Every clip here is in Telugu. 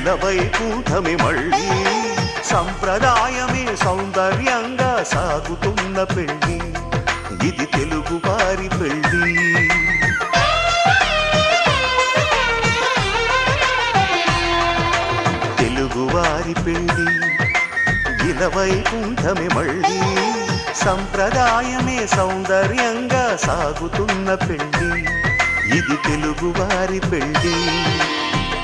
ఇలవైకుంఠమే మళ్ళీ సంప్రదాయమే సౌందర్యంగా సాగుతున్న పెళ్ళి ఇది తెలుగు వారి పెళ్ళి తెలుగు వారి పెళ్ళి ఇలవైకుంఠమే మళ్ళీ సంప్రదాయమే సౌందర్యంగా సాగుతున్న పెళ్ళి ఇది తెలుగు వారి పెళ్ళి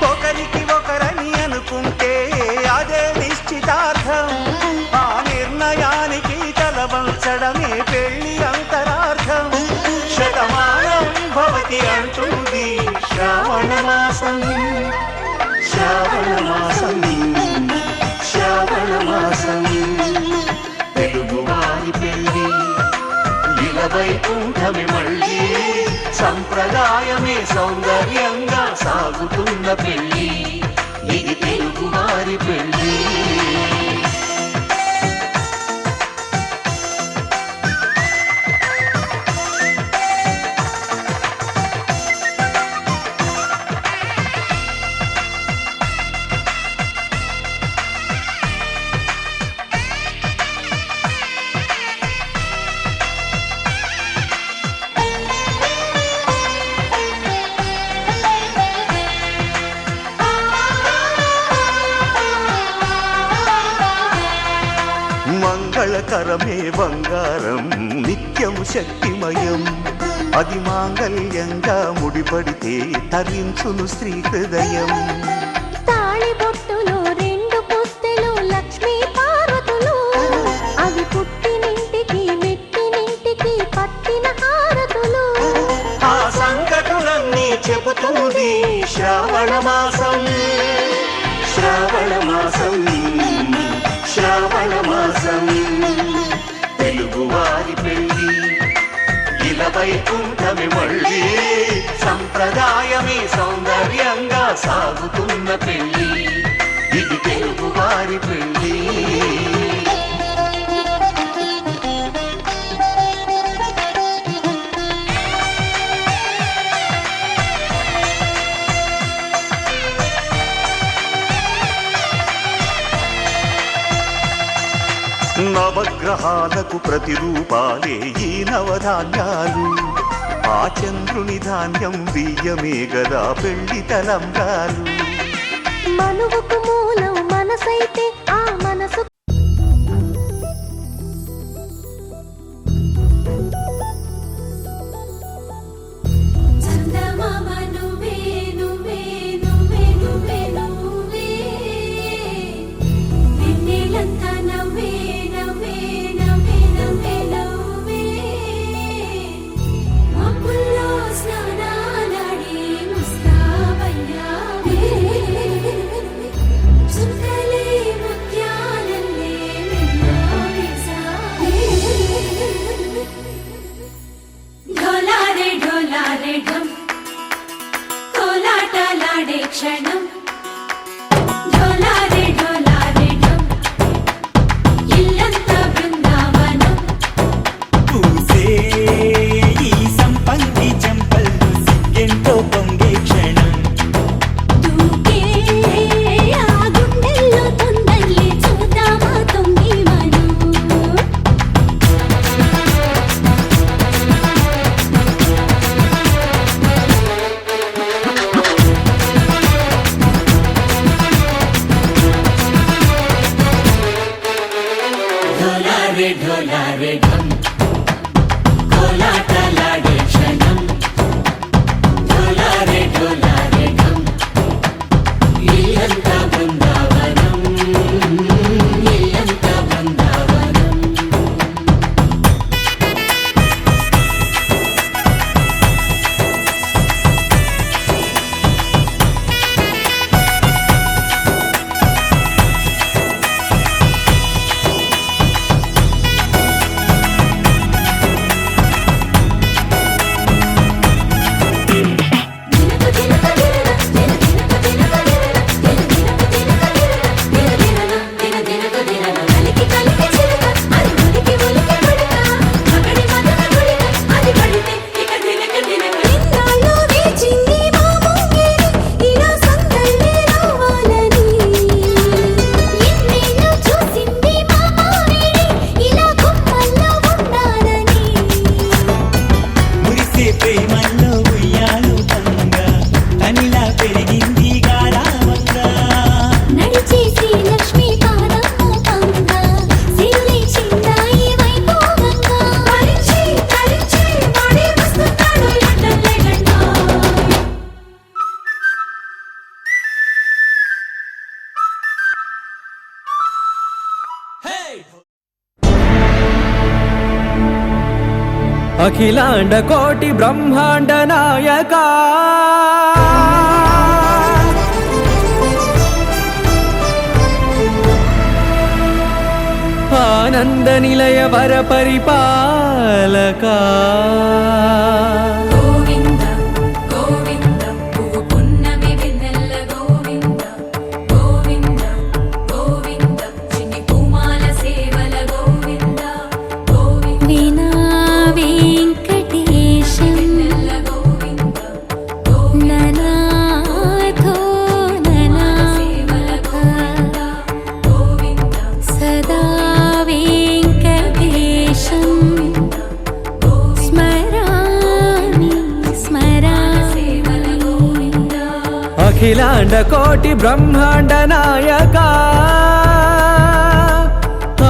ఒకరికి ఒకరని అనుకుంటే అదే నిశ్చితార్థం ఆ నిర్ణయానికి తలవంచడమే పెళ్ళి అంతరార్థం శతమానం భవతి అంటుంది శ్రావణ మాసం శ్రావణ మాసం శ్రావణ మాసం తెలుగు వారి పెళ్ళి ఇలవైకుంఠమే మళ్ళీ సంప్రదాయమే సౌందర్యంగా సాగుతున్న పెళ్ళి ఇది తెలుగు వారి పెళ్ళి మంగళకరమే బంగారం నిత్యం శక్తిమయం అది మాంగళ్యంగా ముడిపడితే తరించును స్త్రీ హృదయం తాళిబొట్టులో రెండు పుస్తెలు లక్ష్మీ పార్వతులు అవి పుట్టినింటికి మెట్టినింటికి పట్టిన హారతులు ఆ సంగతులన్నీ చెబుతుంది శ్రావణ మాసం శ్రావణ మాసం శ్రావణ మాసం తెలుగు వారి పెళ్ళి ఇలవైకుంఠమే మళ్ళీ సంప్రదాయమే సౌందర్యంగా సాగుతున్న పెళ్ళి ఇది తెలుగు వారి పెళ్ళి నవగ్రహాలకు ప్రతిరూపాలే ఈ నవధాన్యాలు ఆ చంద్రుని ధాన్యం బియ్యమే గదా పెళ్లి తలంబ్రాలు మనువుకు మూలం మనసైతే ఆ మనసు క్షణం అఖిలాండ కోటి బ్రహ్మాండ నాయక ఆనంద నిలయ వర పరిపాలక గోవింద గోవింద పువ్వు పున్నమి వెన్నెల గోవింద గోవింద గోవింద చిన్ని పూమాల సేవల గోవింద గోవింద వినా వెంకటేశం వెన్నెల గోవింద గోవింద ననాథో సేవల ననాథ గోవింద గోవింద సదా వెంకటేశం స్మరామి సేవల గోవింద స్మరామి అఖిలాండ కోటి బ్రహ్మాండ నాయక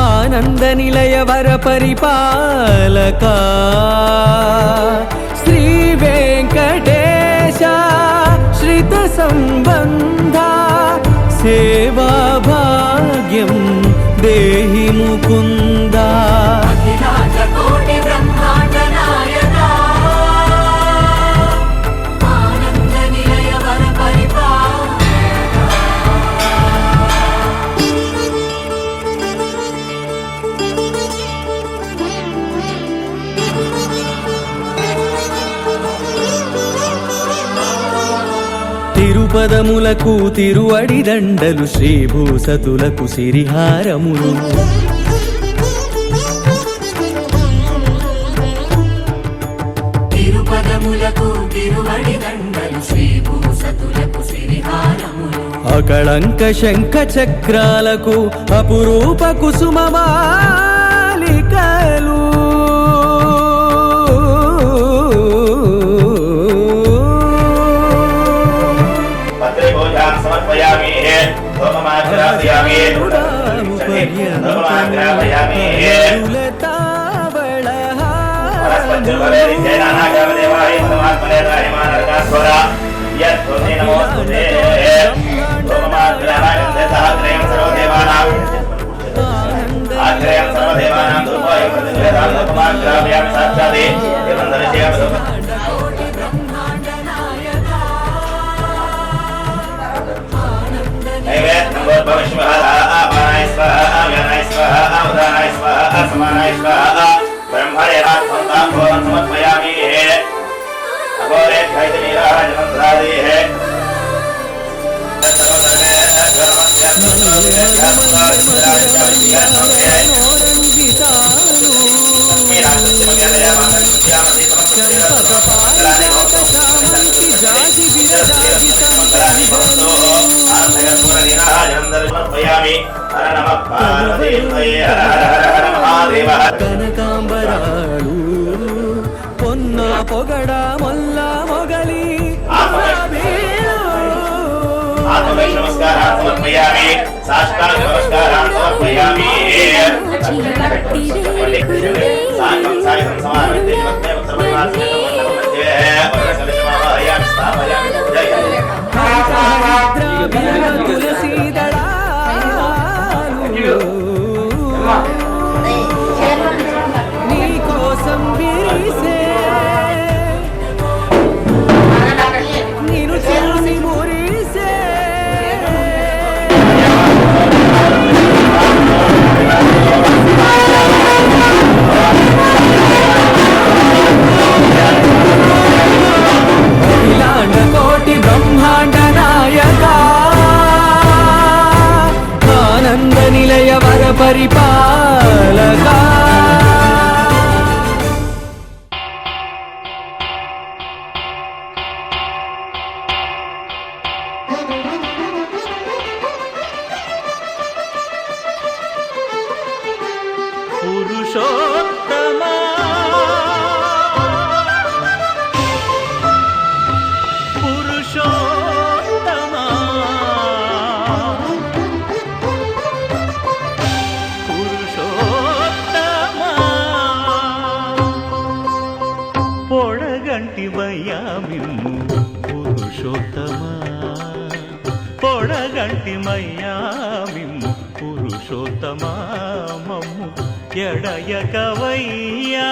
ఆనంద నిలయ వర పరిపాలక శ్రీ వెంకటేశ శ్రిత సంబంధ సేవా భాగ్యం దేహి ముకుంద అఖిలాండ కోటి బ్రహ్మాండ నాయక ఆనంద నిలయ వర తిరుపదములకు తిరువడి దండలు శ్రీభూసతులకు సిరిహారములు తిరుపదములకు తిరువడి దండలు శ్రీభూసతులకు సిరిహారములు అకళంక శంఖ చక్రాలకు అపురూప కుసుమమాలికలు పత్రిభోజాం సమర్పయామి సోమమాగ్రాపయామి సోమమాగ్రాపయామి వనస్పతిర్వరేణ్యే నానాగమదేవాయ పరమాత్మనే రాహిమానరకాస్వర యత్తుతే నమోస్తుతే సోమమాగ్రాపయంతే సహస్రయం సర్వదేవానాం ఆగ్రయం సర్వదేవానాం దుర్వాయ ప్రతివేదాం సోమమాగ్రాపయామి సాక్షాదే ఏవం దర్శయామి नैवेद्यं भविष्यः आवानाय स्वाहा व्यानाय स्वाहा उदानाय स्वाहा समानाय स्वाहा ब्रह्मणे रात्मन्तां भोगं समर्पयामि अघोरे खैतमीराज मंत्रादिः కనకాంబరాలు పొన్న పొగడ మొల్ల మొగలి नमस्कारान् समर्पयामि साष्टांग नमस्कारान् समर्पयामि साकं सायं समानन्ते मध्ये उत्तरपरिवासने मध्ये वरकलशमावाहयामि स्थापयामि నీ కోసం విరిసే నేను చూసి మురిసే అఖిలాండ కోటి బ్రహ్మాండ నాయక ఆనంద నిలయ వర పరిపాలక పురుషోత్తమా పురుషోత్తమా పురుషోత్తమా పొడగంటివయ్యా మిమ్ము పురుషోత్తమా పొడగంటిమయ్యా మిమ్ము పురుషోత్తమా మమ్ము ఎడయకవయ్యా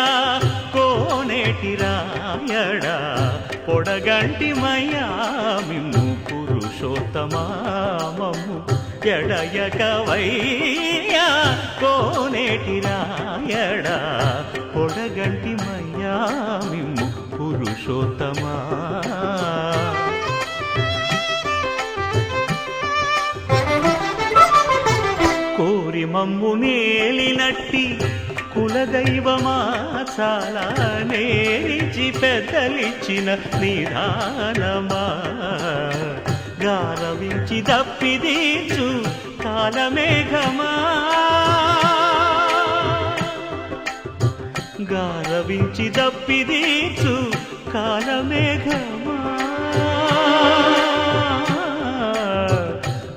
కోనేటి రాయడా పొడగంటి మయ్యా మిమ్ము పురుషోత్తమామము ఎడయకవయ్యా కోనేటి రాయడా పొడగంటి మయ్యా మిమ్ము పురుషోత్తమా కోరి మమ్ము నేలినట్టి కులదైవమా చాలా నేరిచి పెద్దలిచ్చిన నిధానమా గారవించి దప్పిదీచు కాలమేఘమా గారవించి దప్పిదీచు కాలమేఘమా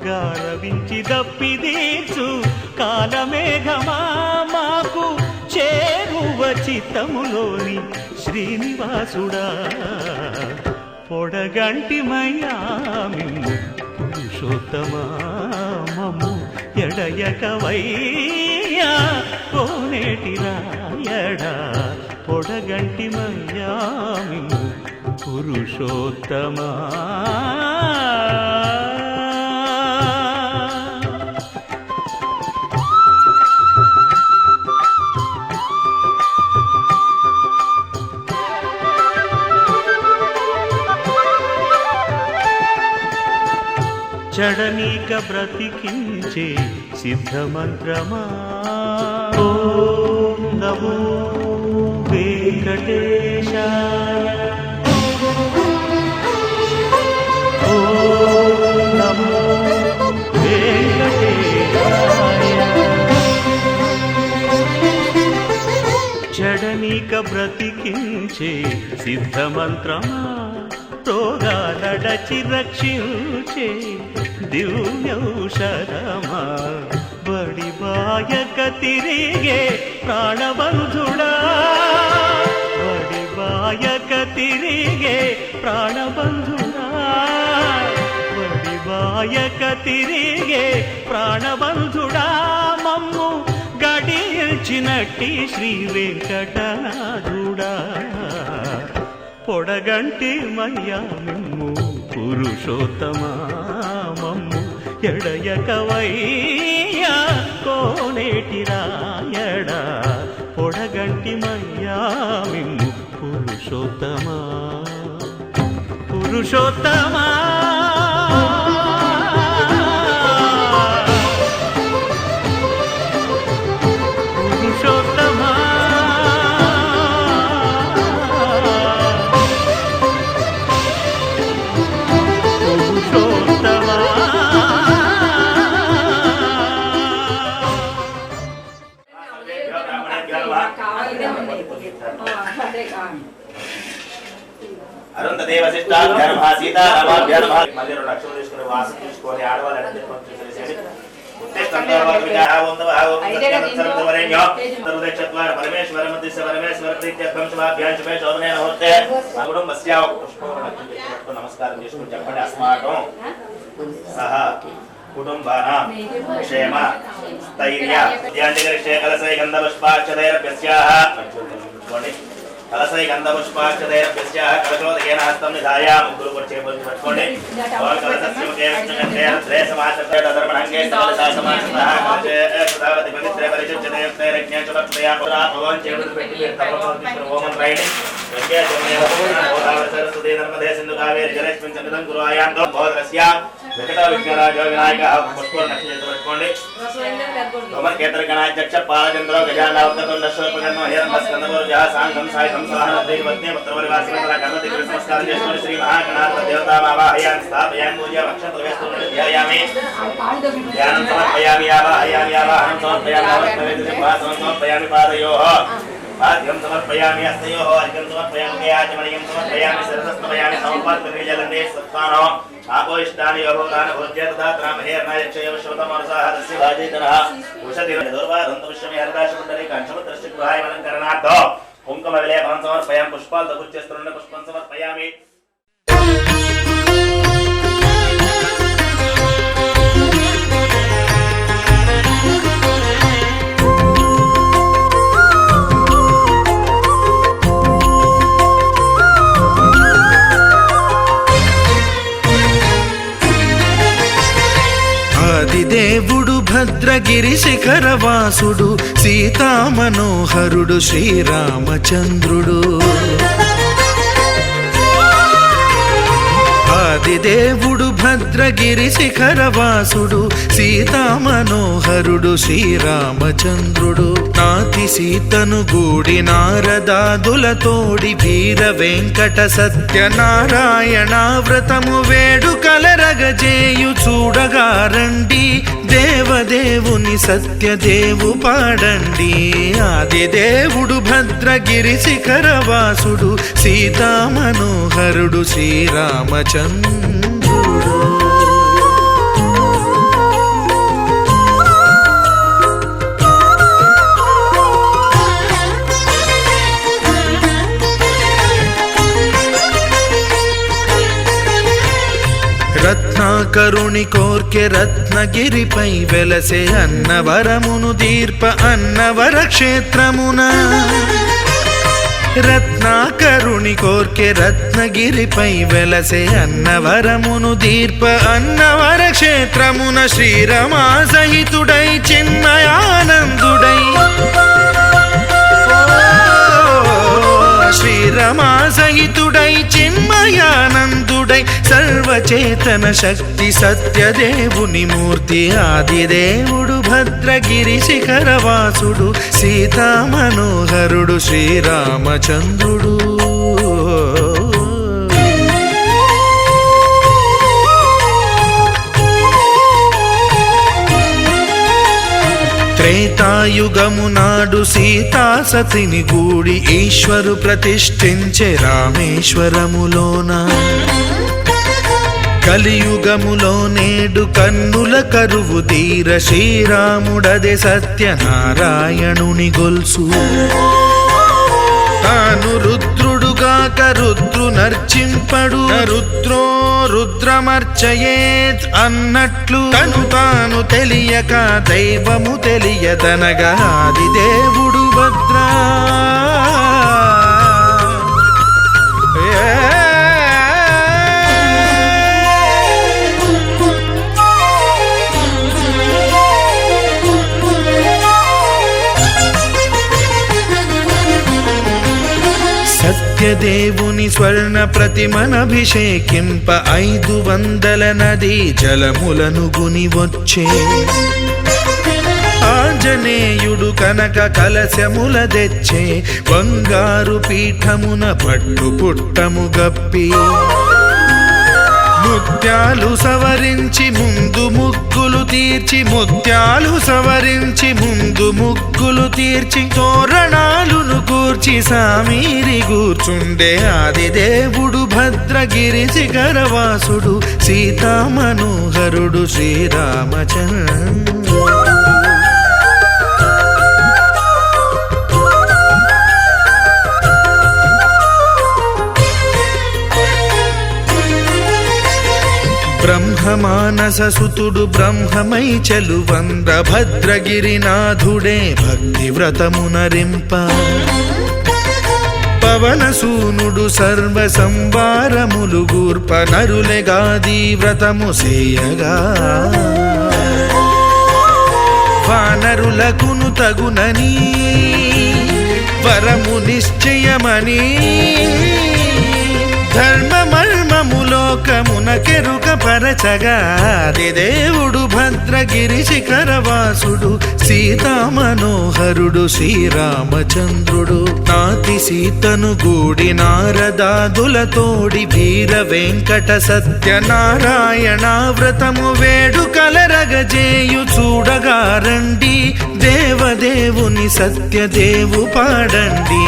గారవించి దప్పిదీచు కాలమేఘమా మాకు చేరువ చిత్తములోని శ్రీనివాసుడా పొడగంటి మయ్యా మిమ్ము పురుషోత్తమా మమ్ము ఎడయకవయ్యా కోనేటి రాయడా పొడగంటి మయ్యా మిమ్ము పురుషోత్తమా చడనీక బ్రతికించే సిద్ధమంత్రమా ఓం నమో వెంకటేశాయ ఓం నమో వెంకటేశాయ చడనీక బ్రతికించే సిద్ధమంత్రమా రోగాలడచి రక్షించే దివ్యౌషధమా బడి బాయక తిరిగే ప్రాణబంధుడా బడి బాయక తిరిగే ప్రాణబంధుడా బడి బాయక తిరిగే ప్రాణబంధుడా మమ్ము గడిచినట్టి శ్రీ వెంకటనాథుడా పొడగంటి మయ్యా మిమ్ము పురుషోత్తమా మమ్ము ఎడయకవయ్యా కోనేటి రాయడా పొడగంటి మయ్యా మిమ్ము పురుషోత్తమా పురుషోత్తమా పురుషోత్తమా అరుంధతి వశిష్టాభ్యర్మ సీతారామాభ్యర్మ మళ్ళీ 2 లక్షలు తీసుకుని వాసం తీసుకొని ఆడవాళ్ళని నమస్కారం చేసుకుని చెప్పండి అస్మాకం సహ కుటుంబానాం క్షేమ స్థైర్య ధ్యాంజగరిష్టే కలసై గంధపుష్పాక్షతైరభ్యస్యాః కలసై గంధపుష్పాక్షతైరభ్యస్యాః కలశోదకేన హస్తం నిధాయ ముగ్గురు కూడా చేపట్టి పట్టుకోండి ఓం కలశస్య ముఖే విష్ణుకంఠే శ్రే సమాచర్య ధర్మణంగే సకలసా సమాచతః కలశే సదావతి పవిత్రే పరిశుద్ధతే స్తైరజ్ఞే చుపత్రయా పురా భగవాన్ చేతులు పెట్టి తపస్సు ఓం త్రైణి యజ్ఞే జమనే గోదావరి సరస్వతి నర్మదే సింధు కావేరి జలేస్మిన్ సన్నిధం గురువాయాంతో భోదరస్య వెంకట విఘ్నరాజ వినాయక పుష్ప నక్షత్రం పెట్టుకోండి తోమర్ కేంద్ర గణాధ్యక్ష పాలచంద్ర గజానావకతుండ శూర్పకర్ణ హేరంబ స్కందమూర్జ సాంగం సాయితం సహనద్వై పత్ని పుత్రపరివాసినతల కర్మతి నమస్కారం చేసుకొని శ్రీ మహాగణాధిపతి దేవతామావాహయామి స్థాపయామి పూజ అక్షంతలు వేస్తూ ధ్యాయామి ధ్యానం సమర్పయామి ఆవాహయామి ఆవాహనం సమర్పయామి ఆవర్తవేది సింహాసనం సమర్పయామి పాదయోః ఆద్యం సమర్పయామి హస్తయోః అర్ఘ్యం సమర్పయామి ఆచమనీయం సమర్పయామి శిరసస్తమయామి సమర్పయామి జలందే సత్తానో ఆపోయిష్టాని యోగోదాన భోజ్యేతదాత్రామహే అర్ణాయక్షయ విశ్వతమనసాః తస్య వాజేతనః ఉషతిర దుర్వాదంత విశ్వమే హరిదాశమండలి కంఠముద్రస్య గృహాయమలంకరణార్థో కుంకుమ విలేపనం సమర్పయామి పుష్పాలతో గుచ్చేస్తున్న పుష్పం సమర్పయామి భద్రగిరి శిఖరవాసుడు సీతామనోహరుడు శ్రీరామచంద్రుడు ఆదిదేవుడు భద్రగిరి శిఖరవాసుడు సీతామనోహరుడు శ్రీరామచంద్రుడు నాతి సీతను గూడి నారదాదులతోడి వీర వెంకట సత్యనారాయణ వ్రతము వేడుకలరగజేయు చూడగారండి దేవదేవుని సత్యదేవు పాడండి ఆదిదేవుడు భద్రగిరి శిఖరవాసుడు సీతామనోహరుడు శ్రీరామచంద్రుడు రత్నాకరుని కోర్కె రత్నగిరిపై వెలసే అన్నవరమును దీర్ప అన్నవర క్షేత్రమున రత్నాకరుని కోర్కె రత్నగిరిపై వెలసే అన్నవరమును దీర్ప అన్నవర క్షేత్రమున శ్రీరమా సహితుడై చిన్మయానందుడై శ్రీరమా సహితుడై చిన్మయానందుడై సర్వచేతన శక్తి సత్యదేవుని మూర్తి ఆదిదేవుడు భద్రగిరి శిఖరవాసుడు సీతామనోహరుడు శ్రీరామచంద్రుడు త్రేతాయుగము నాడు సీతా సతిని గూడి ఈశ్వరు ప్రతిష్ఠించే రామేశ్వరములోన కలియుగములో నేడు కన్నుల కరువు తీర శ్రీరాముడదే సత్యనారాయణుని గొల్సు తాను రుద్రుడుగాక రుద్రు నర్చింపడు రుద్రో రుద్రమర్చయేత్ అన్నట్లు తను తాను తెలియక దైవము తెలియదనగా ఆదిదేవుడు భద్రా సత్యదేవుని స్వర్ణ ప్రతిమనభిషేకింప 500 నదీ జలములను గుని వచ్చే ఆంజనేయుడు కనక కలశముల తెచ్చే బంగారు పీఠమున పట్టు పుట్టము గప్పి ముత్యాలు సవరించి ముందు ముగ్గులు తీర్చి ముత్యాలు సవరించి ముందు ముగ్గులు తీర్చి తోరణాలును కూర్చి సామీరి కూర్చుండే ఆదిదేవుడు భద్రగిరి శిఖరవాసుడు సీతామనోహరుడు శ్రీరామచంద్రుడు బ్రహ్మమానససుతుడు బ్రహ్మమై చెలువంద భద్రగిరినాథుడే భక్తి వ్రతమునరింప పవనసూనుడు సర్వ సంవారములు గూర్ప నరులెగాది వ్రతము సేయగా వానరులకును తగునని వరము నిశ్చయమని ధర్మమర్మములోకమున కెరుక పరచగా దేవుడు భద్రగిరి శిఖరవాసుడు సీతామనోహరుడు శ్రీరామచంద్రుడు నాతి సీతను గూడి నారదాదులతోడి వీర వెంకట సత్యనారాయణ వ్రతము వేడుకలరగజేయు చూడగారండి దేవదేవుని సత్యదేవు పాడండి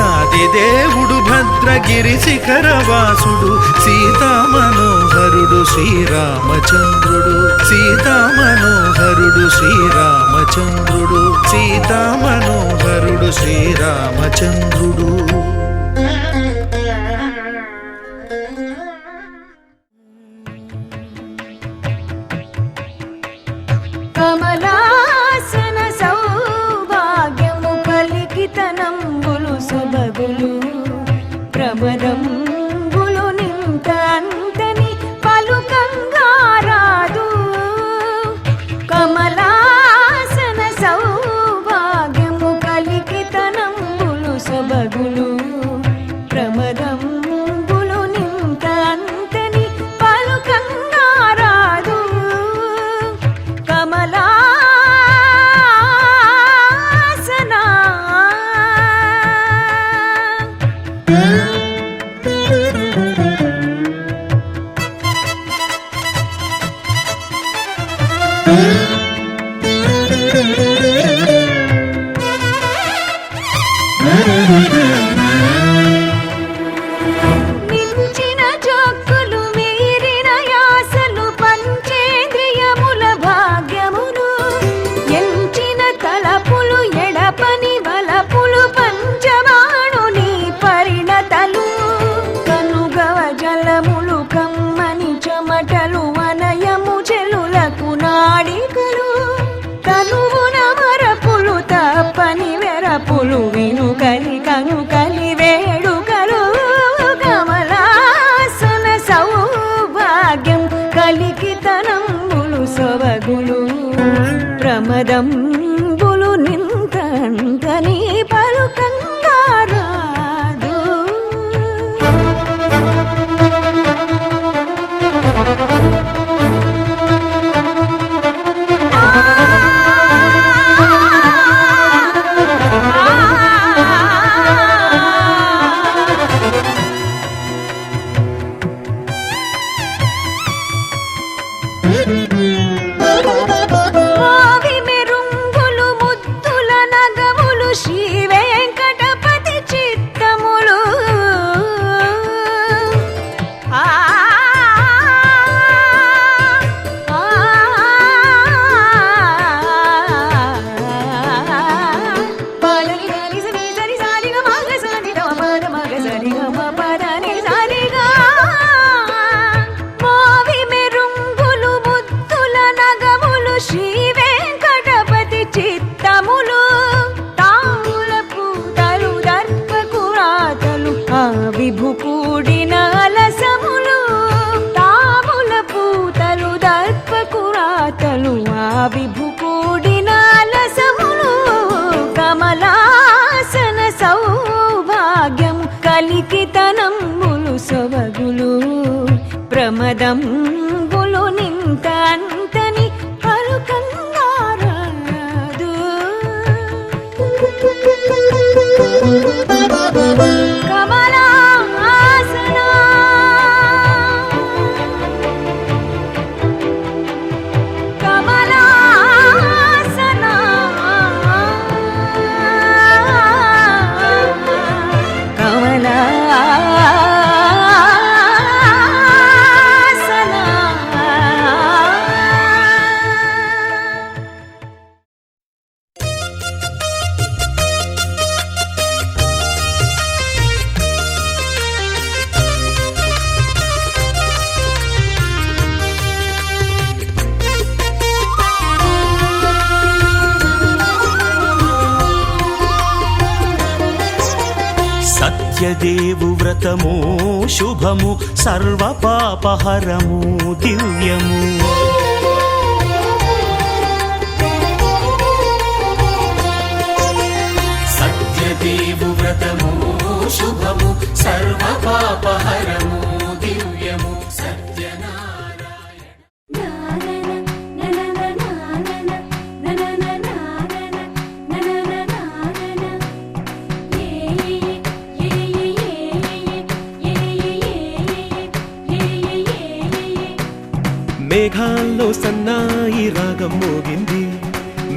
ఆదిదేవుడు భద్రగిరి శిఖరవాసుడు సీతామనోహరుడు శ్రీరామచంద్రుడు సీతామనోహరుడు శ్రీరామచంద్రుడు సీతామనోహరుడు శ్రీరామచంద్రుడు కమలాసన సౌభాగ్యము కలికితనంబులు సొబగులు ప్రమదంబులు నింతంతని పలుకంగారాదు కమలాసన ప్రమదంబులు నింత అంతని పలుకంగారాదు కమలాసనా మించిన జోక్కులు మీరిన యాసలు పంచేంద్రియముల భాగ్యమును ఎంచిన తలపులు ఎడపని వలపులు పంచమాణుని పరిణతలు కనుగవ జలములు కమ్మని చెమటలు వనయము చెలులకు నాడికలు కనువున మరపులు తప్పని వెరపులు వినుకలి కనుకలి వేడుకలు కమలాసన సౌభాగ్యం కలికితనంబులు సొబగులు ప్రమదంబులు నింతంతని పలుకంగారాదు మోవి మెరుంగులు ముద్దుల నగములు శ్రీ వెంకటపతి చిత్తములు ఆ పాలని గాని సని సని సారిగా మగ సని ద పద మగ సరిగా మ పదని సారిగా మోవి మెరుంగులు ముద్దుల నగములు శ్రీ వెంకటపతి చిత్తములు తాముల పూతలు దర్పకు రాతలు ఆ విభు కూడిన అలసములు తాముల పూతలు దర్పకు రాతలు ఆ విభు కూడిన అలసములు కమలాసన సౌభాగ్యం కలికితనంబులు సొబగులు ప్రమదంబులు నింత అంతని పలుకంగారాదు కమలాసనా కమలాసనా కమలాసనా సత్యదేవు వ్రతము శుభము సర్వ పాపహరము దివ్యము సత్యదేవు వ్రతము శుభము సర్వ పాపహరము దివ్యము మేఘాల్లో సన్నాయి రాగం మోగింది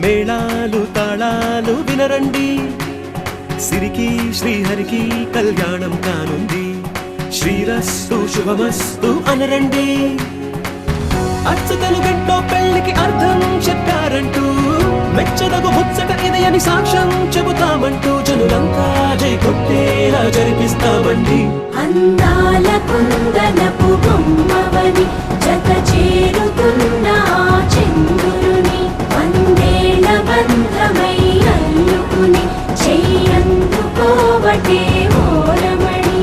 మేళాలు తాళాలు వినరండి సిరికి శ్రీహరికి కళ్యాణం కానుంది శ్రీరస్తు శుభమస్తు అనరండి అచ్చతలు గంటో పెళ్లికి అర్థం చెప్పారంటూ మెచ్చదగు ముచ్చట ఇది అని సాక్ష్యం చెబుతామంటూ జనులంతా జై కొట్టేలా జరిపిస్తామండి అందాల కుందనపు బొమ్మవని జత చేరుతున్న ఆ చంద్రుని వందేళ్ల బంధమై అల్లుకుని చెయ్యందుకోవటే ఓరమణి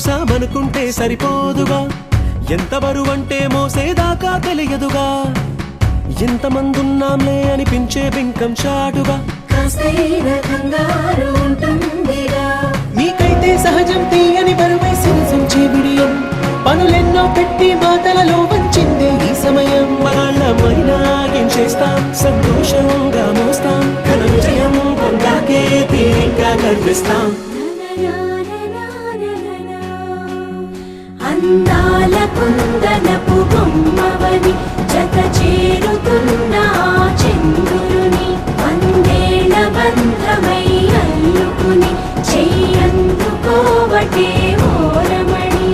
చూసామనుకుంటే సరిపోదుగా, ఎంత బరువంటే మోసేదాకా తెలియదుగా, ఎంతమందున్నాంలే అనిపించే బింకం చాటుగా. కాస్తైనా కంగారు ఉంటుందిగా, నీకైతే సహజం తీయని బరువై సిరిసంచే బిడియం, పనులెన్నో పెట్టి మాటలలో వంచిందే ఈ సమయం. వాళ్ళమైనా ఏం చేస్తాం, సంతోషంగా మోస్తాం, ఘన విజయం పొందాకే తీరిగ్గా గర్విస్తాం. అందాల కుందనపు బొమ్మవని జత చేరుతున్న ఆ చంద్రుని, వందేళ్ల బంధమై అల్లుకుని చెయ్యందుకోవటే ఓరమణి.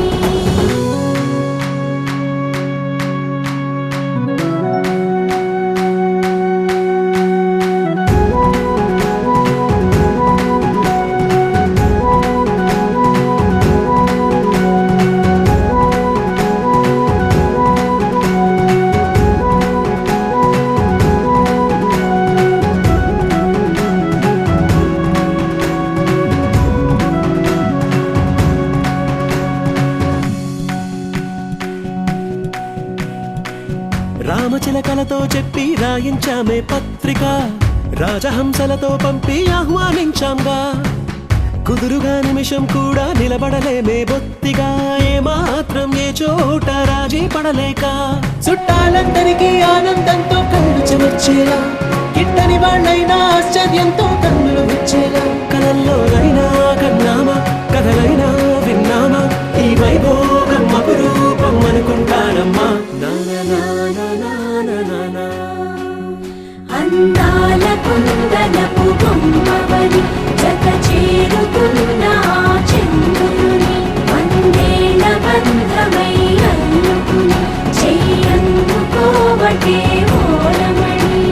రామచిలకలతో చెప్పి రాయించామే పత్రిక, రాజహంసలతో పంపి ఆహ్వానించాంగా, కుదురుగా నిమిషం కూడా నిలబడలేమే బొత్తిగా, ఏమాత్రం ఏ చోట రాజీ పడలేక, చుట్టాలందరికీ ఆనందంతో కళ్ళు చెమర్చేలా, గిట్టని వాళ్ళైనా ఆశ్చర్యంతో కన్నులు విచ్చేలా, కలల్లోనైనా కన్నామా, కథలైనా విన్నామా, ఈ వైభోగం అపురూపం అనుకుంటానమ్మా. అందాల కుందనపు బొమ్మవని జత చేరుతున్న ఆ చంద్రుని, వందేళ్ల బంధమై అల్లుకుని చెయ్యందుకోవటే ఓరమణి.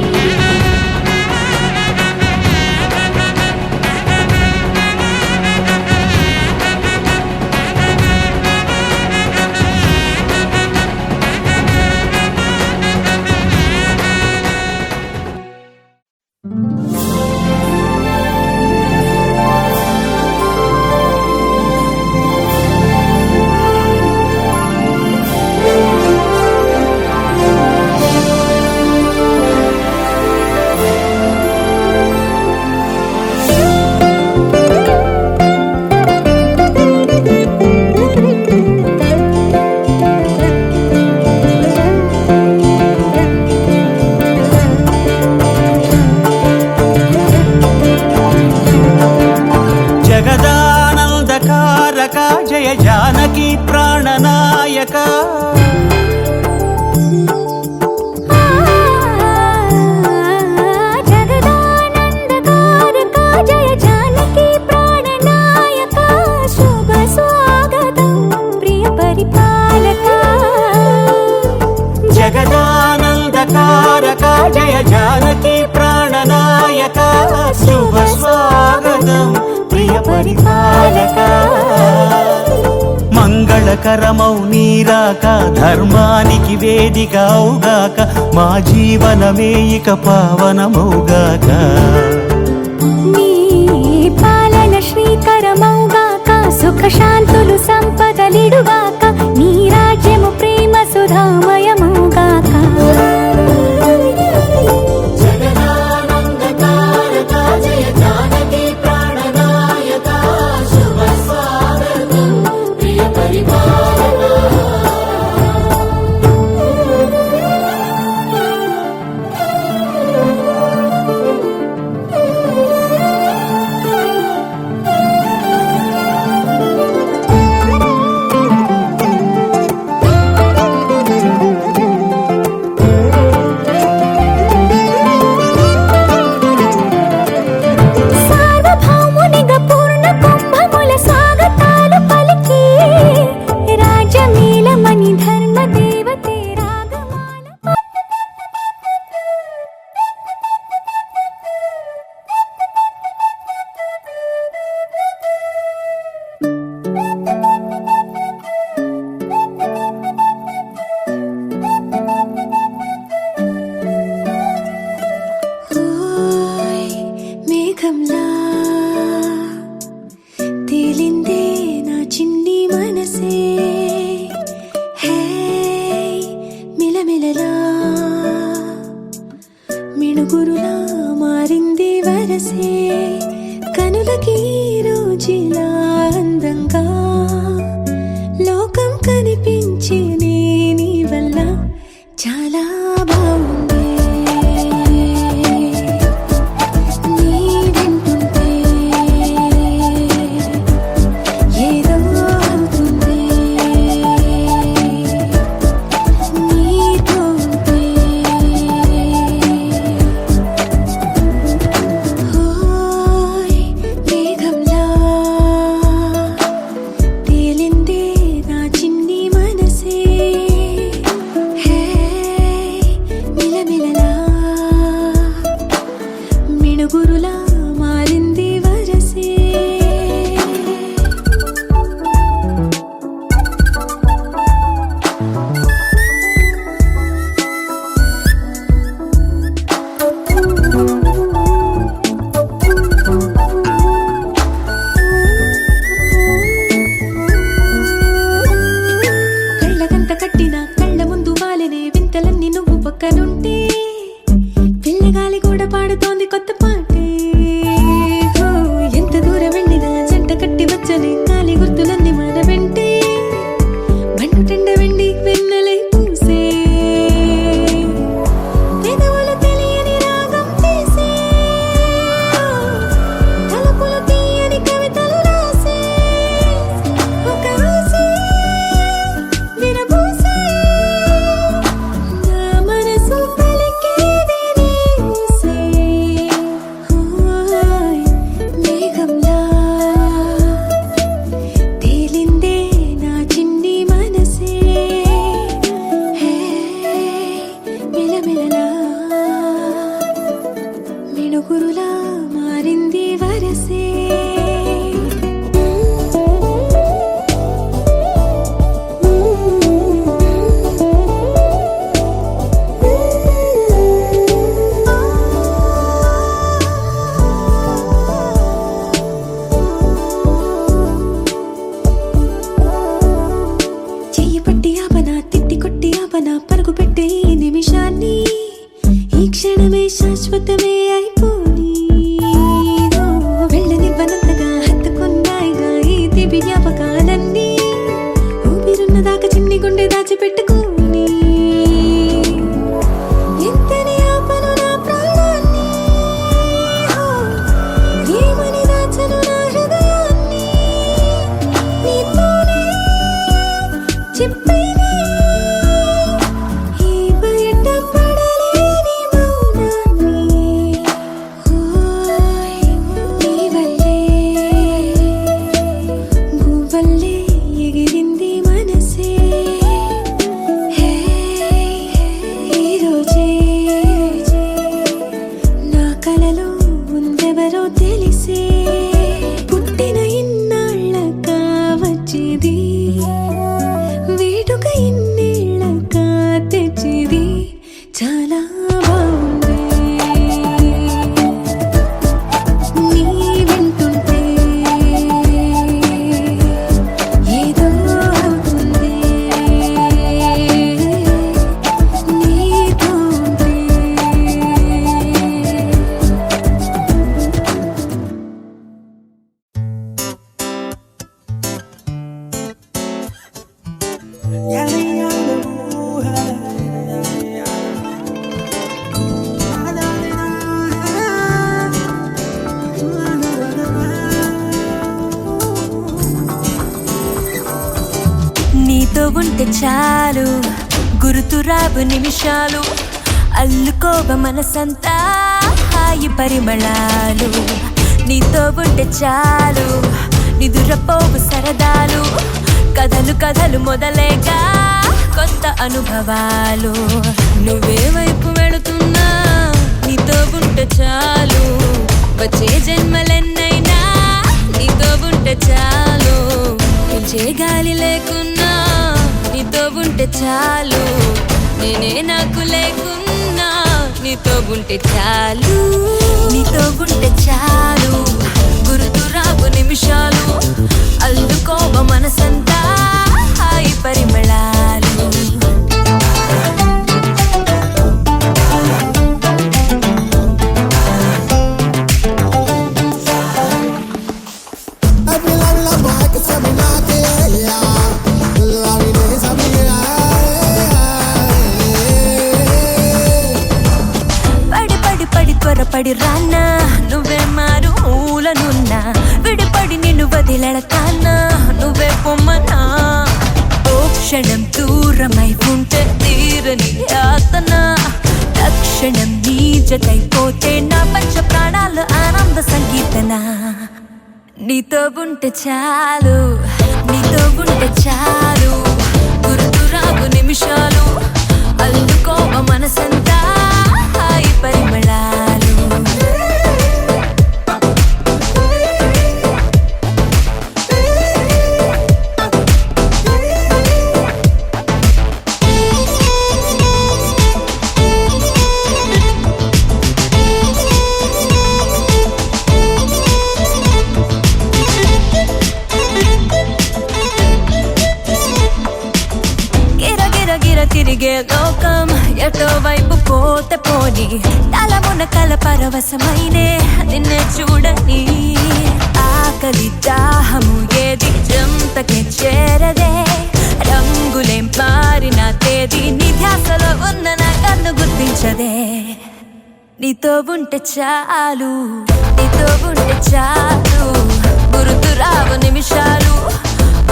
జగదానందకారక జయ జానకి ప్రాణనాయక, జగదానందకారక జయ జానకి ప్రాణనాయక, శుభ స్వాగతం ప్రియ పరిపాలక. జగదానందకారక జయ జానకి ప్రాణనాయక, శుభ స్వాగతం ప్రియ పరిపాలక. మంగళకరమౌ నీరాక, ధర్మానికి వేదిక అవుగాక, మా జీవనమే ఇక పావనమౌగాక. నీ పాలన శ్రీకరమౌగాక, సుఖ శాంతులు సంపదలిడుగాక, నీ రాజ్యము ప్రేమ సుధామయమౌగాక. మనసే కనులకి రోజులా అందంగా లోకం కనిపించే నీ వల్ల చాలా బాగుంది నీ వింటుంటే ఏదో అవుతుంది నీతో ఉంటే ఓయ్ మేఘంలా తేలిందే నా చిన్ని మనసే హే మిలమిలలా మిణుగురులా మారింది వరసే కళ్ళగంత కట్టిన కళ్ళ ముందు వాలనే వింతలన్నీ నువ్వు పక్కనుంటే పిల్లగాలి కూడా పాడుతోంది కొత్త పాటే ఓ, ఎంత దూరం వెళ్ళినా జంట కట్టి వచ్చని గాలి గుర్తులన్నీ మన వెంటే బండుటెండ వెండి వెన్నెలై పూసే పెదవులు తెలియని రాగం తీసే తలుపులు తీయని కవితలు రాసే ఒక ఆసే విరబూసే నా మనసు పలికేది నీ ఊసే ఓయ్ మేఘంలా తేలిందే నా చిన్ని మనసే హే మిలమిలలా మిణుగురులా మారింది వరసే చెయ్యి పట్టి ఆపన తిట్టి కొట్టి ఆపన పరుగు పెట్టే ఈ నిమిషాన్ని ఈ క్షణమే శాశ్వతమే అయిపోని ఓ, వెళ్ళనివ్వనంతగా హత్తుకున్నాయిగా ఈ దివి జ్ఞాపకాలన్నీ ఊపిరున్నదాకా చిన్ని గుండె దాచిపెట్టుకోని ఎంతని ఆపను నా ప్రాణాన్ని ఓ, ఏమని దాచను నా హృదయాన్ని నీతోనే చెప్పేనే ఈ బయట పడలేని మౌనాన్ని ఓయ్ నీ వల్లే గువ్వల్లే ఎగిరింది మనసే హే ఈ రోజే నా కలలో ఉందెవరో తెలిసే పుట్టిన ఇన్నాళ్ళకా వచ్చేది వేడుక ఇన్నేళ్ళకా తెచ్చేది చాలా బాగుంది నీ వింటుంటే ఏదో అవుతుంది నీతో ఉంటే నీతో ఉంటే చాలు గుర్తురావు నిమిషాలు అల్లుకోవ మనసంతా హాయి పరిమళాలు నీతో ఉంటే చాలు నిదురపోవు సరదాలు కథలు కథలు మొదలేగా కొత్త అనుభవాలు నువ్వే వైపు వెళుతున్నా నీతో ఉంటే చాలు వచ్చే జన్మలెన్నైనా నీతో ఉంటే చాలు పిలిచే గాలి లేకున్నా నీతో ఉంటే చాలు నేనే నాకు లేకున్నా నీతో ఉంటే చాలు నీతో ఉంటే చాలు గుర్తురావు నిమిషాలు అల్లుకోవ మనసంతా హాయి పరిమళాలు పడి రానా నువ్వే మారు మూలనున్నా విడిపడి నిన్ను వదిలెడతానా నువ్వే పొమ్మనా ఓ క్షణం దూరమై ఉంటే తీరని యాతన తక్షణం నీ జతైపోతే నా పంచ ప్రాణాలు ఆనంద సంగీతన నీతో ఉంటే చాలు నీతో ఉంటే చాలు గుర్తురాగు నిమిషాలు అల్లుకోవ మనసంతా హాయి పరిమళాలు తిరిగే లోకం ఎటో వైపు పోతే పోని తలమున కల పరవశమైనే నిన్నే చూడని ఆకలి దాహము ఏది జంతకే చేరదే రంగులే మారిన తేదీ నీ ధ్యాసలో ఉన్న నా కన్ను గుర్తించదే నీతో ఉంటే చాలు నీతో ఉంటే చాలు గుర్తురావు నిమిషాలు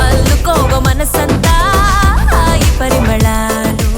అల్లుకోవ మనసంతా హాయి పరిమళాలు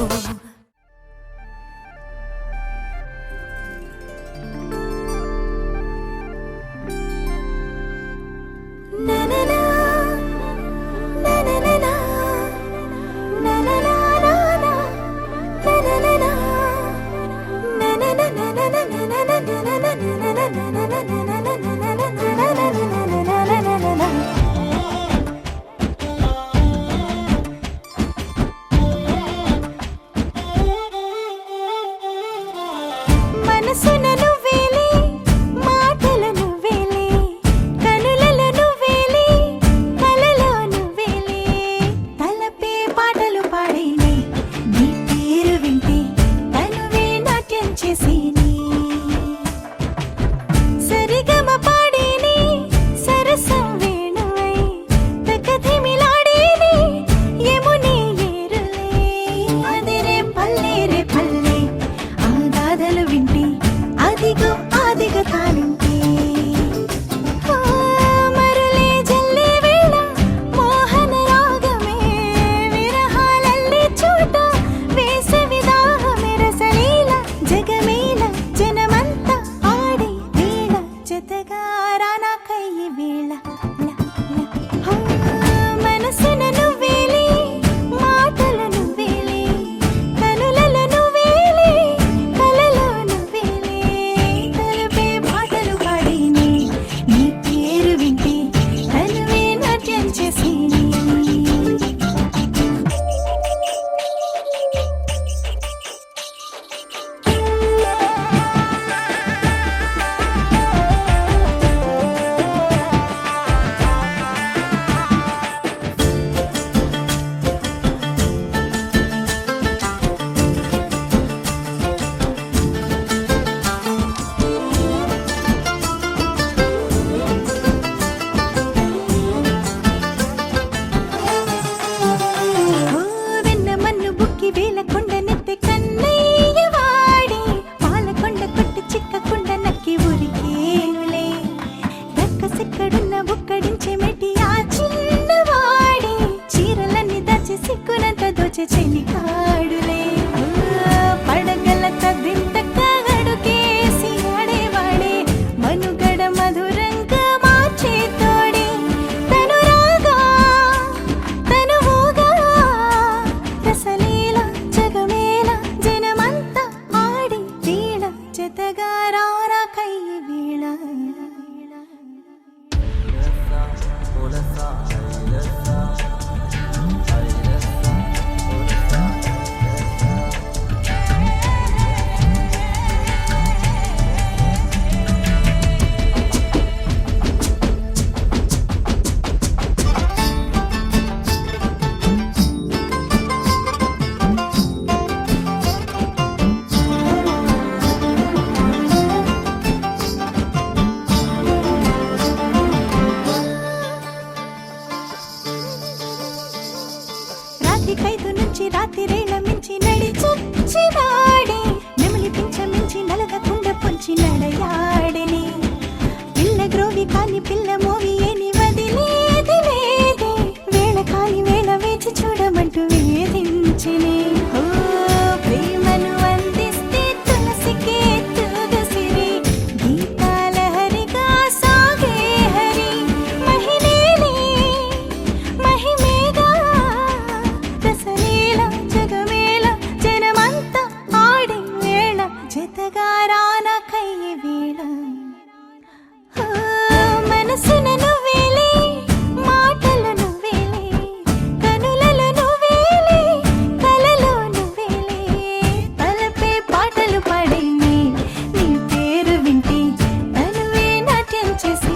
వచ్చేసి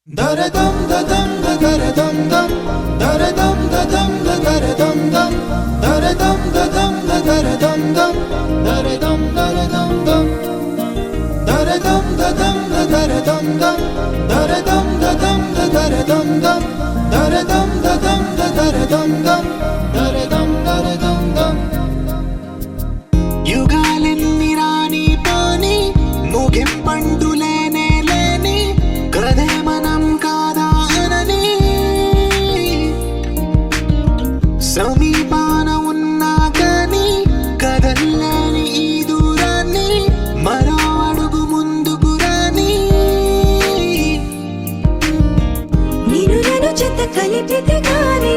దరదం దదం దరదం దం దరదం దదం దరదం దం దరదం దదం దరదం దం దరదం దరదం దం దరదం దదం దరదం దం దరదం దదం దరదం దం దరదం దదం దరదం దం దరదం దరదం దం యుగాలెన్ని రాని పాని ముగింపండు లేనే లేని కదే మనం కాదా అనని సమీపాన ఉన్నా కానీ కదల్లేని ఈ దూరాన్ని మరో అడుగు ముందుకు రాని నేను నన్ను చెత్త కలిపితే గాని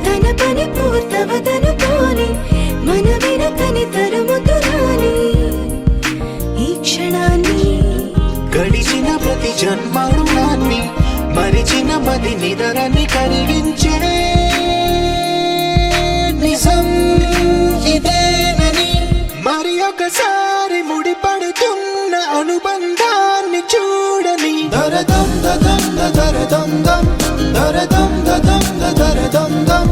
తన పని పూర్తవదనుకోని మన వెనకని తరుముతురాని ఈ క్షణాన్ని గడిచిన ప్రతి జన్మరుణాన్ని మరిచిన మది నిదరని కలిగించే నిజం ఇదేనని మరి ఒకసారి ముడిపడుతున్న అనుబంధాన్ని చూడని దరదం దదం దరదం దం దరదం దదం దరదం దం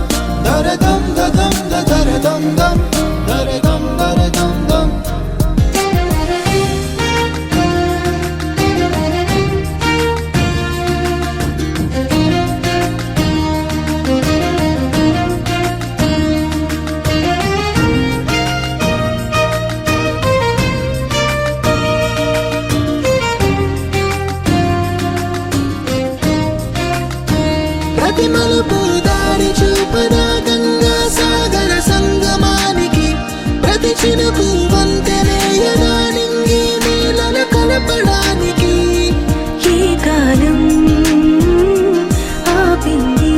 దరదం దదం దరదం దం దరదం దరదం దం ప్రతి మలుపు దారి చూపదా గంగా సాగర సంగమానికి ప్రతి చినుకు వంతెనేయదా నింగి నీళ్ళను కలపడానికి ఈ కాలం ఆపింది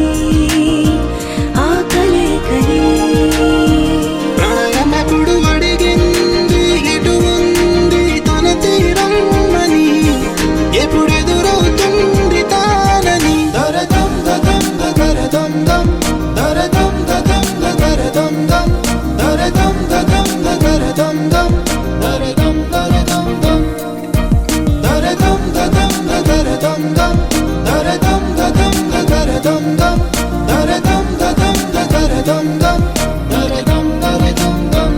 ఆ కలయికని ప్రళయమకుడు అడిగింది ఎటు ఉంది తన తీరం అని ఎప్పుడెదురవుతుంది తానని దరదం దదం దరదం దం దరదం దదం దరదం దం దరదం దదం దరదం దం దరదం దరదం దం దరదం దదం దరదం దం దరదం దదం దరదం దం దరదం దదం దరదం దం దరదం దరదం దం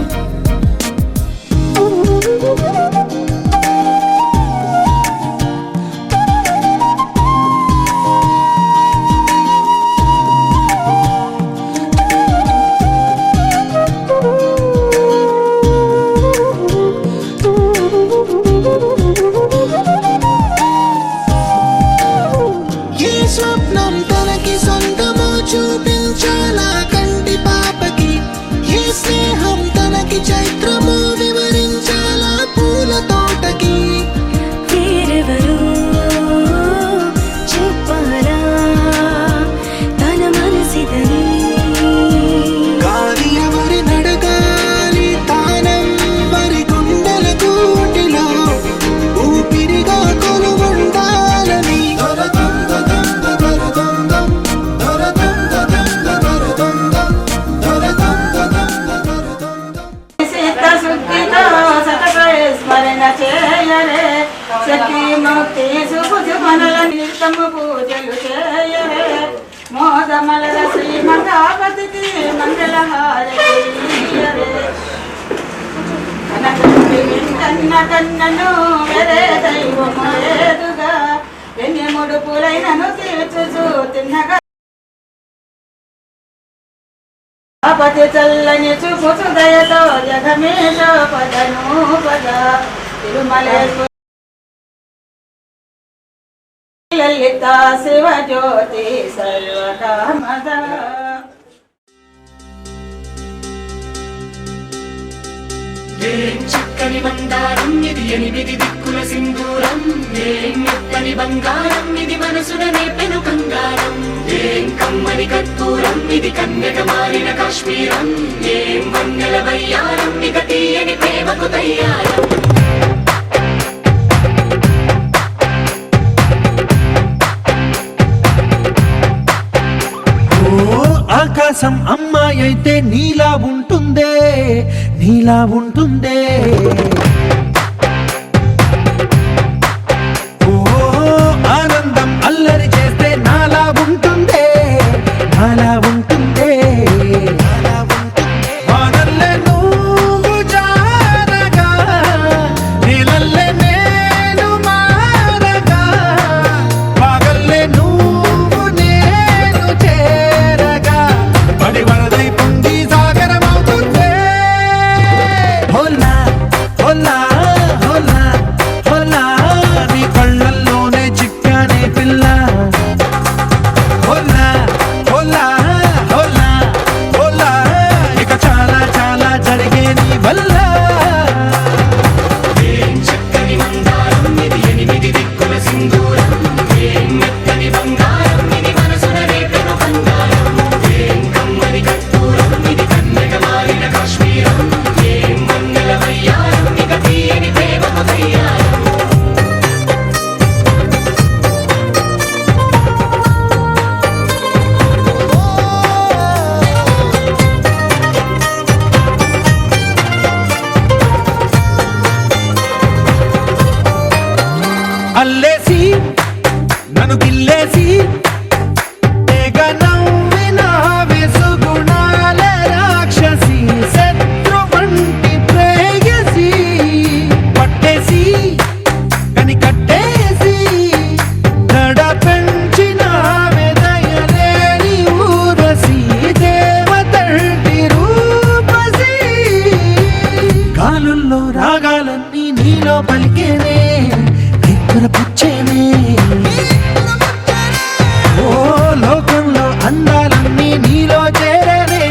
ఏ స్వప్నం తనకి సొంతమో చూపించాలా కంటి పాపకి ఏ స్నేహం తనకి చైత్రమో వివరించాలా పూల తోటకి వేరెవరో చెప్పాలా తన మనసిదని గాలి ఎవరి నడగాలి తానం మరి గుండెల కూటిలో ఊపిరిగా కొలువుండాలని దరదం దదం దరదం దం దరదం దదం దరదం దం దరదం దదం దరదం దం చిత్తశుద్ధితో సతత స్మరణ చేయరే శక్తి ముక్తి సుఖుజుమనల నిత్యము పూజలు చేయరే మోదమలర శ్రీ మంగాపతికి మంగళహారతియరే కన్న కన్నను వెరే దైవము ఏదుగా ఎన్ని ముడుపులైనను తీర్చుచు తిన్నగా పతి చల్లని చూపుచు దయతో జగమేశ పదను పద తిరుమలేశ్వర లలిత శివ జ్యోతి సర్వకామద చక్కని మందారం ఇది ఎనిమిది దిక్కుల సింధూరం ఏం మెత్తని బంగారం ఇది మనసున నేపెను కంగారం ఏం కమ్మని కర్పూరం ఇది కన్యక మారిన కాశ్మీరం ఏం వన్నెల వయ్యారం ఇక తీయని ప్రేమకు తయ్యారం ఆకాశం అమ్మాయి అయితే నీలా ఉంటుందే, నీలా ఉంటుందే. ఓ ఆనందం అల్లరి చేస్తే నాలా ఉంటుందే, నాలా ఉంటుందే. వానల్లే నువ్వు జారగా, నీలల్లే నేను మారగా, పగల్లే నువ్వు నేను చేరగా, పడి వరదై పొంగి సాగరమవుతుందే. హోలా హోలా హోలా హోలా, నీ కళ్ళల్లోనే చిక్కానే పిల్ల. హోలా హోలా హోలా హోలా, ఇక చాలా చాలా జరిగే నీ వల్ల. ఏం చక్కని మందారం ఇది ఎనిమిది దిక్కుల సింధూరం, ఏం మెత్తని బంగారం ఇది మనసున రేపెను బంగారం, ఏం కమ్మని కర్పూరం ఇది కన్నెగ మారిన కాశ్మీరం, ఏం మంగళ వయ్యారం ఇక తీయని ప్రేమకు తయ్యారం. అల్లేసి నన్ను గిల్లేసి తెగ నవ్విన వెసుగుణాల రాక్షసి, శత్రువంటి ప్రేయసి, పట్టేసి కని కట్టేసి దడ పెంచిన వెదయలేని ఊరసి, దేవతంటి రూపసి. గాలుల్లో రాగాలన్నీ నీలో పలికేనే, పుచ్చేనే. ఓ లోకంలో అందాలన్నీ నీలో చేరనే.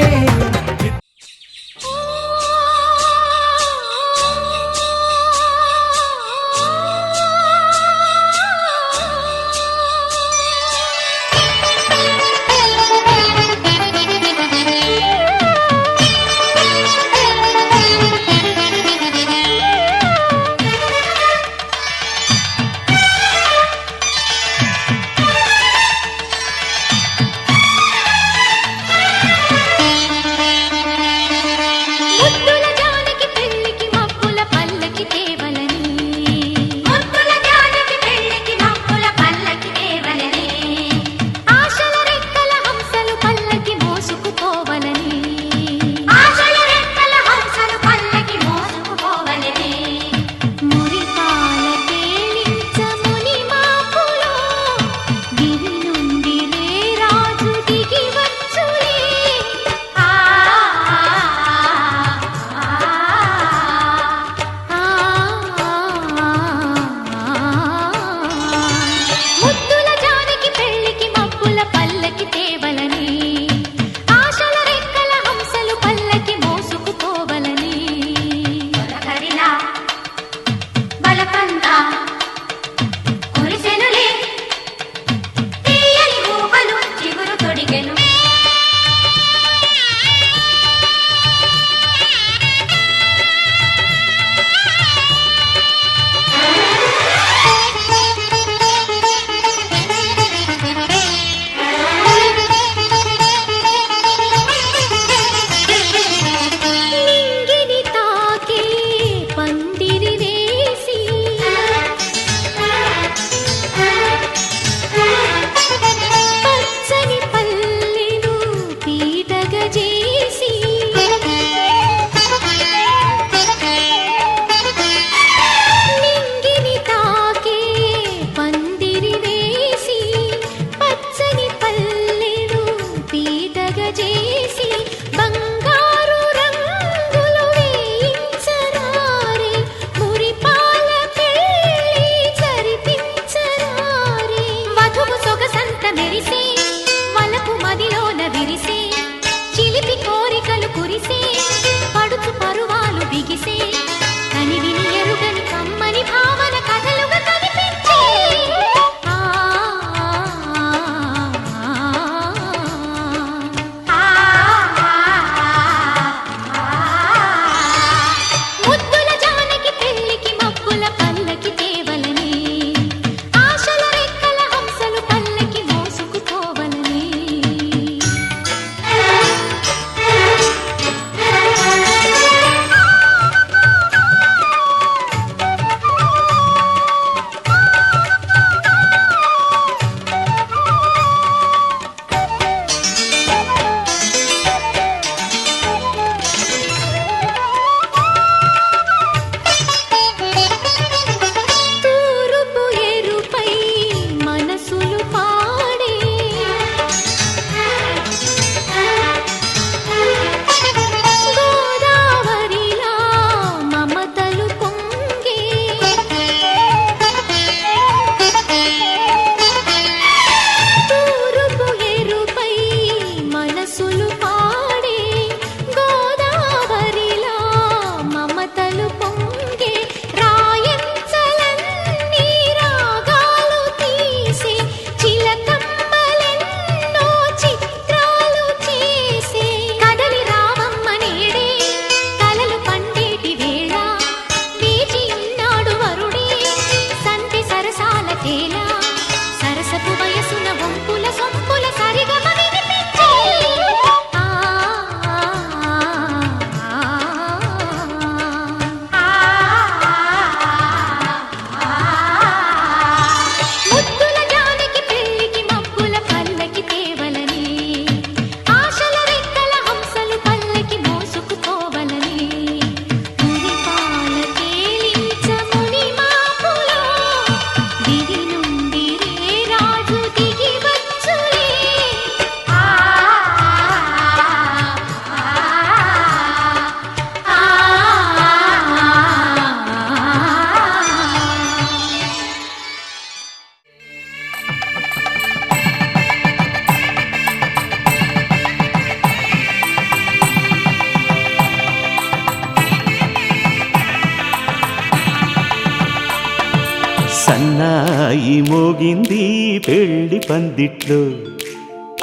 సన్నాయి మోగింది పెళ్లి పందిట్లో,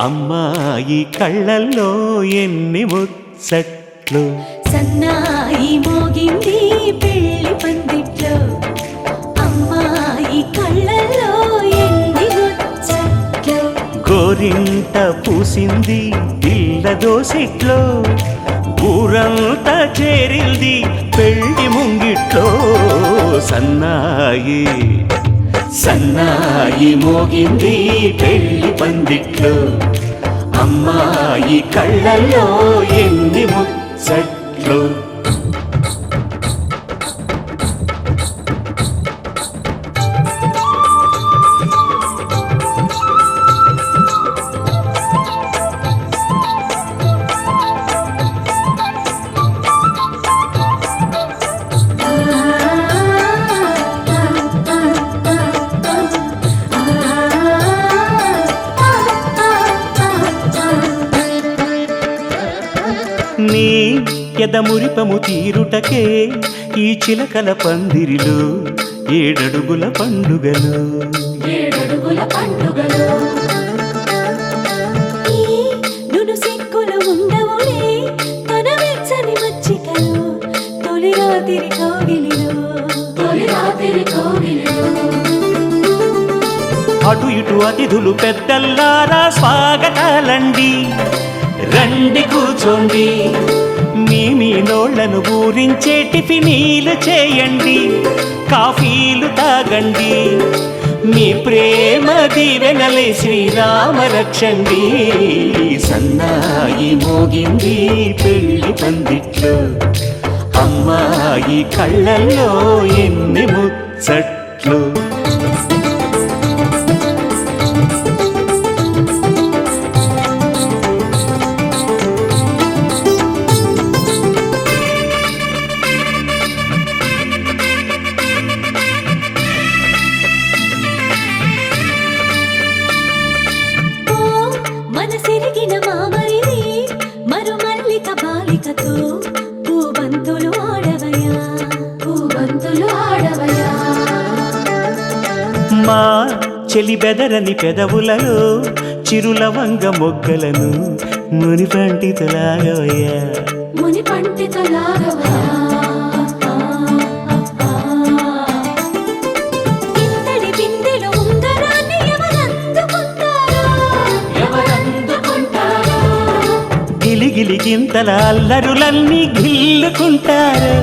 అమ్మాయి కళ్ళల్లో ఎన్ని ముచ్చట్లు. సన్నాయి మోగింది పెళ్లి పందిట్లో, అమ్మాయి కళ్ళల్లో ఎన్ని ముచ్చట్లు. గోరింట పూసింది పిల్ల దోసిట్లో, ఊరంతా చేరింది పెళ్లి ముంగిట్లో. సన్నాయి సన్నాయి మోగింది పెళ్లి పందిట్లో, అమ్మాయి కళ్ళల్లో ఎన్ని ముచ్చట్లు. నీ ఎదమురిపము తీరుటకే ఈ చిలకల పందిరిలో ఏడడుగుల పండుగలు. ఏడడుగుల పండుగలు ఈ నును సిక్కులు ఉండవులే తన వెచ్చని మచ్చికలు. తొలి రాత్రి కోగిలిలో, తొలి రాత్రి కోగిలిలో. అటు ఇటు అతిథులు పెద్దల్లారా స్వాగతాలండి, రండి కూర్చోండి. మీ నోళ్లను ఊరించే టిఫినీలు చేయండి, కాఫీలు తాగండి. మీ ప్రేమ దీవెనలే శ్రీరామ రక్షండి. సన్నాయి మోగింది పెళ్లి పందిట్లో, అమ్మాయి కళ్ళల్లో ఎన్ని ముచ్చట్లు. మనసిరిగిన మామరిది మరుమల్లిక బాలికతో పూబంతులు ఆడవయా, పూబంతులు ఆడవయా. మా చెలి బెదరని పెదవులలో చిరులవంగ మొగ్గలను మునిపంటితో లాగవయ్యా, ముని పంటితో లాగవయా. ఇంతటి బిందెలో ఉంగరాన్ని ఎవరందుకుంటారో, గిలిగిలి గింతల అల్లరులన్నీ గిల్లుకుంటారు,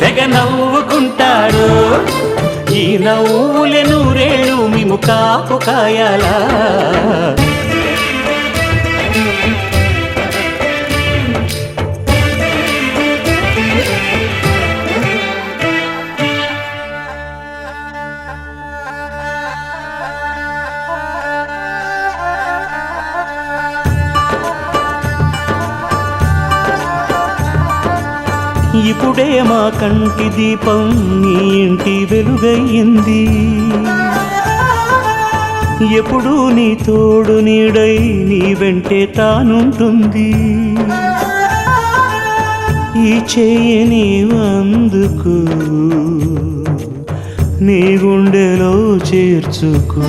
తెగ నవ్వుకుంటారు. ఈ నవ్వులే నూరేళ్ళు మేము కాపు కాయాలా. ఇప్పుడే మా కంటి దీపం నీ ఇంటి వెలుగయ్యింది, ఎప్పుడూ నీ తోడు నీడై నీ వెంటే తానుంటుంది. ఈ చెయ్యి నీవందుకు, నీ గుండెలో చేర్చుకో.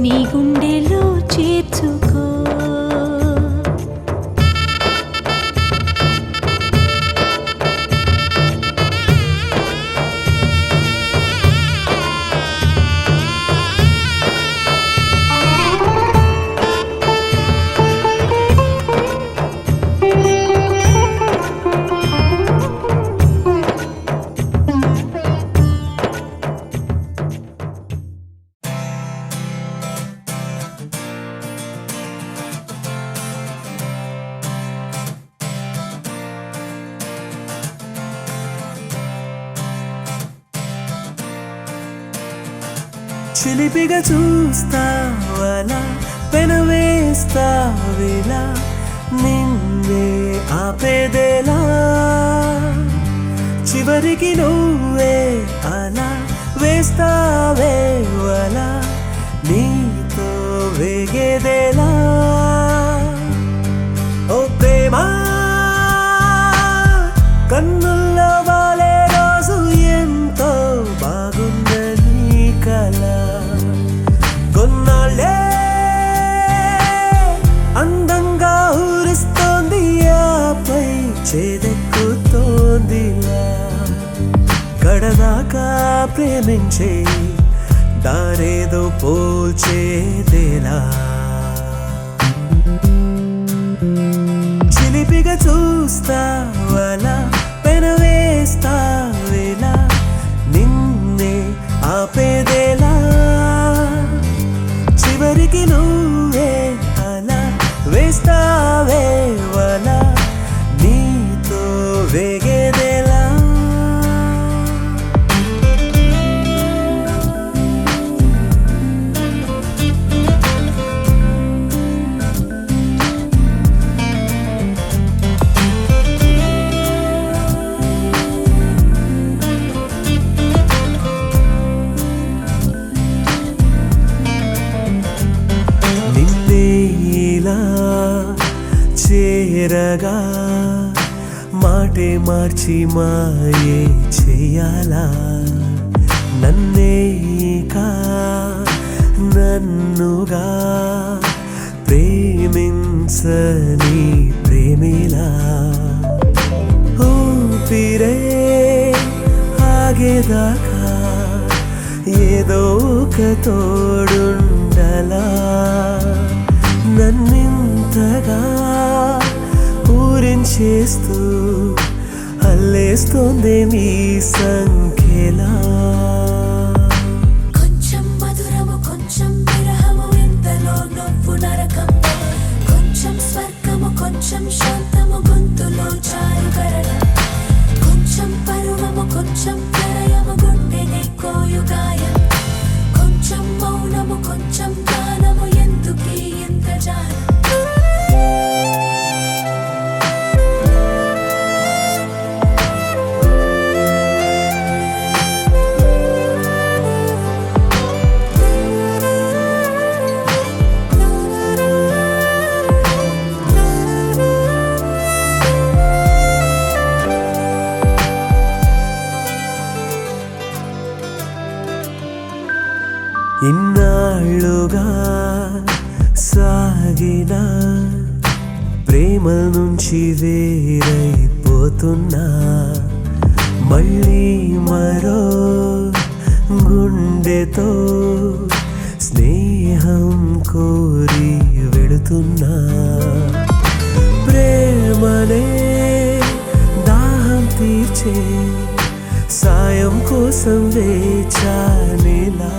నీ గుండెలో చేర్చుకో. చిలిపిగా చూస్తావలా పెనవేస్తావేలా నిన్నే ఆపేదేలా చివరికి నువ్వే అలా వేస్తావేవలా నీతో వేగేదేలా ఓ ప్రేమ కన్నుల్లో వాలే రోజు ఎంతో బాగుందని కల కొన్నాళ్ళే అందంగా ఊరిస్తోంది ఆపై చేదెక్కుతోందిలా కడదాకా ప్రేమించే దారేదో పోల్చేదేలా చిలిపిగా చూస్తావలా పెనవేస్తావేలా నిన్నే ఆపేదేలా చివరికి నువ్వే అలా వేస్తావేవలా నీతో వేగేదేలా చేరగా మాటే మార్చి మాయే చేయాలా నన్నేకా నన్నుగా ప్రేమించని ప్రేమిలా ఊపిరే ఆగేదాకా ఏదో ఒక తోడుండలా నన్నింతగా ఊరించేస్తూ అల్లేస్తోంది నీ సంఖ్యలా కొంచెం మధురము కొంచెం విరహము ఎంతలో నవ్వు నరకం కొంచెం స్వర్గము కొంచెం శాంతము గొంతులో చారుగరణం కొంచెం పరువము కొంచెం ప్రళయము గుండెనే కోయుగాయం కొంచెం మౌనము కొంచెం గానము ఎందుకీ ఎంత జానం ఇన్నాళ్ళుగా సాగిన ప్రేమ నుంచి వేరైపోతున్నా మళ్ళీ మరో గుండెతో స్నేహం కోరి వెళుతున్నా ప్రేమనే దాహం తీర్చే సాయం కోసం వేచానిలా